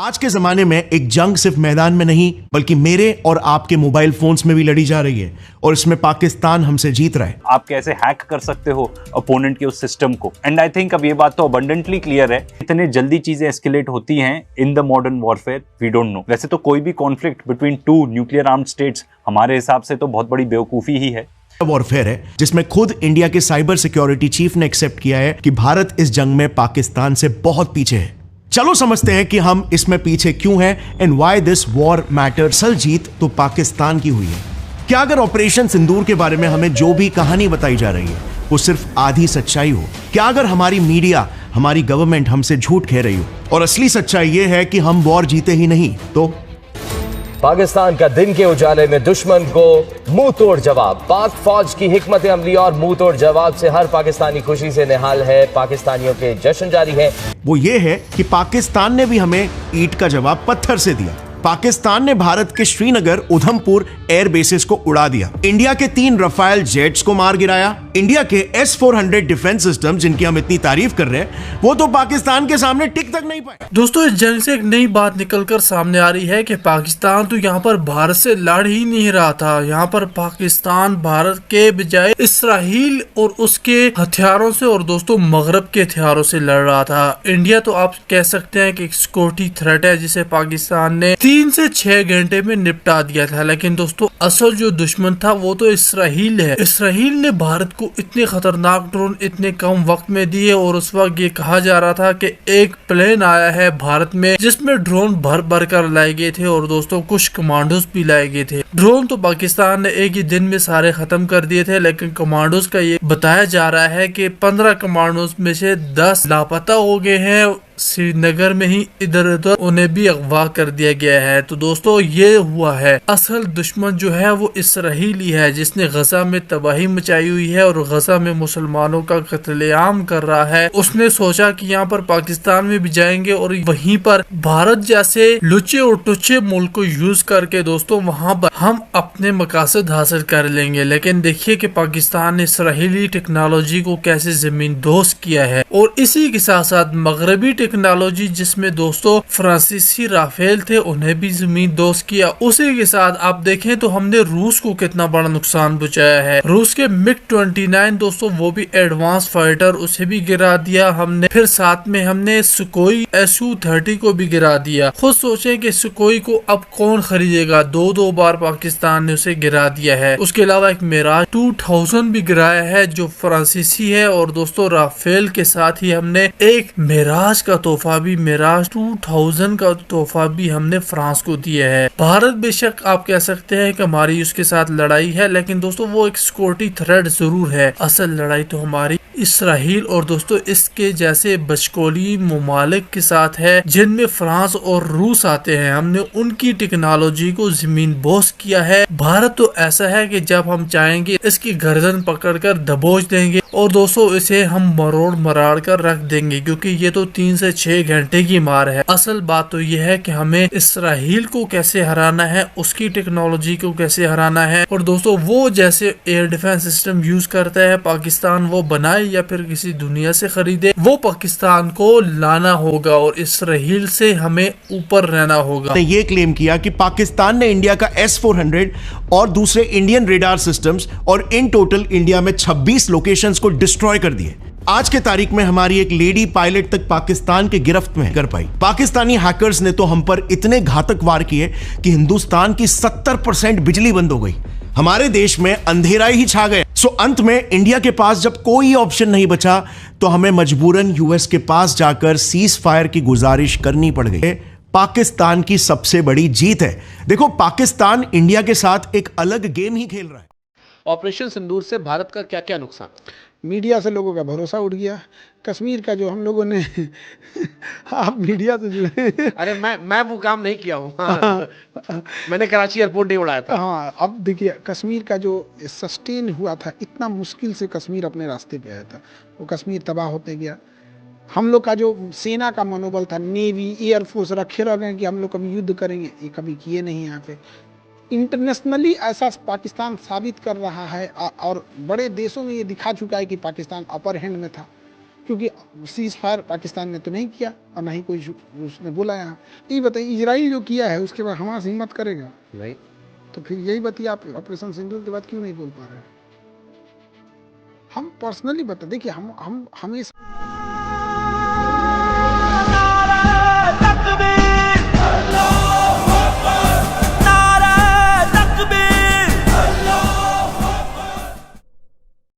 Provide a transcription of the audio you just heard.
आज के जमाने में एक जंग सिर्फ मैदान में नहीं बल्कि मेरे और आपके मोबाइल फोन्स में भी लड़ी जा रही है और इसमें पाकिस्तान हमसे जीत रहा है। आप कैसे हैक कर सकते हो अपोनेंट के उस सिस्टम को। एंड आई थिंक अब ये बात तो अबंडेंटली क्लियर है, इतने जल्दी चीजें एस्केलेट होती हैं in the modern warfare, we don't know. वैसे तो कोई भी conflict between two nuclear armed states हमारे हिसाब से तो बहुत बड़ी बेवकूफी ही है। वॉरफेयर है जिसमें खुद इंडिया के साइबर सिक्योरिटी चीफ ने एक्सेप्ट किया है कि भारत इस जंग में पाकिस्तान से बहुत पीछे है। चलो समझते हैं कि हम इसमें पीछे क्यों हैं and why this war matter. असल जीत तो पाकिस्तान की हुई है। क्या अगर ऑपरेशन सिंदूर के बारे में हमें जो भी कहानी बताई जा रही है वो सिर्फ आधी सच्चाई हो? क्या अगर हमारी मीडिया, हमारी गवर्नमेंट हमसे झूठ कह रही हो और असली सच्चाई ये है कि हम वॉर जीते ही नहीं? तो पाकिस्तान का दिन के उजाले में दुश्मन को मुंह तोड़ जवाब। पाक फौज की हिकमत अमली और मुंह तोड़ जवाब से हर पाकिस्तानी खुशी से निहाल है। पाकिस्तानियों के जश्न जारी है। वो ये है कि पाकिस्तान ने भी हमें ईंट का जवाब पत्थर से दिया। पाकिस्तान ने भारत के श्रीनगर, उधमपुर एयर बेसिस को उड़ा दिया। इंडिया के 3 रफाल जेट्स को मार गिराया। इंडिया के S-400 डिफेंस सिस्टम जिनकी हम इतनी तारीफ कर रहे हैं वो तो पाकिस्तान के सामने टिक तक नहीं पाए। दोस्तों, इस जंग से एक नई बात निकलकर सामने आ रही है कि पाकिस्तान तो यहाँ पर भारत से लड़ ही नहीं रहा था। यहाँ पर पाकिस्तान भारत के बजाय इसराइल और उसके हथियारों से और दोस्तों मगरब के हथियारों से लड़ रहा था। इंडिया तो आप कह सकते हैं कि एक सिक्योरिटी थ्रेट है जिसे पाकिस्तान ने 3 से 6 घंटे में निपटा दिया था। लेकिन दोस्तों असल जो दुश्मन था वो तो इसराइल है। इसराइल ने भारत को इतने खतरनाक ड्रोन इतने कम वक्त में दिए और उस वक्त ये कहा जा रहा था कि एक प्लेन आया है भारत में जिसमें ड्रोन भर भर कर लाए गए थे और दोस्तों कुछ कमांडोज भी लाए गए थे। ड्रोन तो पाकिस्तान ने एक ही दिन में सारे खत्म कर दिए थे, लेकिन कमांडोज का ये बताया जा रहा है कि 15 कमांडोज में से 10 लापता हो गए हैं। श्रीनगर में ही इधर उधर उन्हें भी अगवा कर दिया गया है। तो दोस्तों ये हुआ है। असल दुश्मन जो है वो इसराइली है जिसने गजा में तबाही मचाई हुई है और गजा में मुसलमानों का कत्लेआम कर रहा है। उसने सोचा कि यहाँ पर पाकिस्तान में भी जाएंगे और वहीं पर भारत जैसे लुचे और टुच्चे मुल्क को यूज करके दोस्तों वहाँ पर हम अपने मकासद हासिल कर लेंगे। लेकिन देखिए कि पाकिस्तान ने इसराइली टेक्नोलॉजी को कैसे जमीन दोस्त किया है और इसी के साथ साथ मगरबी टेक्नोलॉजी जिसमें दोस्तों फ्रांसीसी राफेल थे उन्हें भी जमीन दोस्त किया। उसी के साथ आप देखें तो हमने रूस को कितना बड़ा नुकसान पहुंचाया है। रूस के MiG-29 दोस्तों वो भी एडवांस फाइटर, उसे भी गिरा दिया हमने। फिर साथ में हमने सुकोई Su-30 को भी गिरा दिया। खुद सोचें कि सुकोई को अब कौन खरीदेगा। 2 बार पाकिस्तान ने उसे गिरा दिया है। उसके अलावा एक मिराज 2000 भी गिराया है जो फ्रांसीसी है और दोस्तों राफेल के साथ ही हमने एक मिराज का तोहफा भी, मिराज 2000 का तोहफा भी हमने फ्रांस को दिया है। भारत बेशक आप कह सकते हैं कि हमारी उसके साथ लड़ाई है, लेकिन दोस्तों वो एक सिक्योरिटी थ्रेट जरूर है। असल लड़ाई तो हमारी इसराइल और दोस्तों इसके जैसे बचकोली ममालिक के साथ है जिनमें फ्रांस और रूस आते हैं। हमने उनकी टेक्नोलॉजी को जमीन बोस किया है। भारत तो ऐसा है कि जब हम चाहेंगे इसकी गर्दन पकड़कर दबोच देंगे और दोस्तों इसे हम मरोड़ मराड़ कर रख देंगे, क्योंकि ये तो 3 से 6 घंटे की मार है। असल बात तो यह है कि हमें इसराइल को कैसे हराना है, उसकी टेक्नोलॉजी को कैसे हराना है और दोस्तों वो जैसे एयर डिफेंस सिस्टम यूज करता है पाकिस्तान, वो बनाए या फिर किसी दुनिया से खरीदे, वो पाकिस्तान को लाना होगा और इसराइल से हमें ऊपर रहना होगा। ये क्लेम किया कि पाकिस्तान ने इंडिया का S-400 और दूसरे इंडियन रेडार सिस्टम्स और इन टोटल इंडिया में 26 लोकेशंस को डिस्ट्रॉय कर दिए। आज के तारीख में हमारी एक लेडी पायलट तक पाकिस्तान के गिरफ्त में कर पाई। पाकिस्तानी हैकर्स ने तो हम पर इतने घातक वार किए कि हिंदुस्तान की 70% बिजली बंद हो गई। हमारे देश में अंधेरा ही छा गया। सो अंत में इंडिया के पास जब कोई ऑप्शन नहीं बचा तो हमें मजबूरन US के पास जाकर सीज फायर की गुजारिश करनी पड़ गई। पाकिस्तान की सबसे बड़ी जीत है। देखो, पाकिस्तान इंडिया के साथ एक अलग गेम ही खेल रहा है। ऑपरेशन सिंदूर से भारत का क्या क्या नुकसान? मीडिया से लोगों का भरोसा उठ गया। कश्मीर का जो हम लोगों ने आप मीडिया से जुड़े। अरे मैं वो काम नहीं किया हूँ। मैंने कराची एयरपोर्ट नहीं उड़ाया था। हाँ, अब देखिए कश्मीर का जो सस्टेन हुआ था, इतना मुश्किल से कश्मीर अपने रास्ते पे आया था, वो कश्मीर तबाह होते गया। हम लोग का जो सेना का मनोबल था, नेवी एयरफोर्स रखे रह गए कि हम लोग कभी युद्ध करेंगे, ये कभी किए नहीं। यहाँ पे इंटरनेशनली ऐसा पाकिस्तान साबित कर रहा है और बड़े देशों में ये दिखा चुका है कि पाकिस्तान अपर हैंड में था। क्योंकि सीज फायर पाकिस्तान ने तो नहीं किया और ना ही कोई उसने बोला यहाँ। ये बताइए इजराइल जो किया है उसके बाद हमास हिम्मत करेगा नहीं। तो फिर यही बताइए आप ऑपरेशन सिंदूर के बाद क्यों नहीं बोल पा रहे हैं? हम पर्सनली बता देखिए हम हमेशा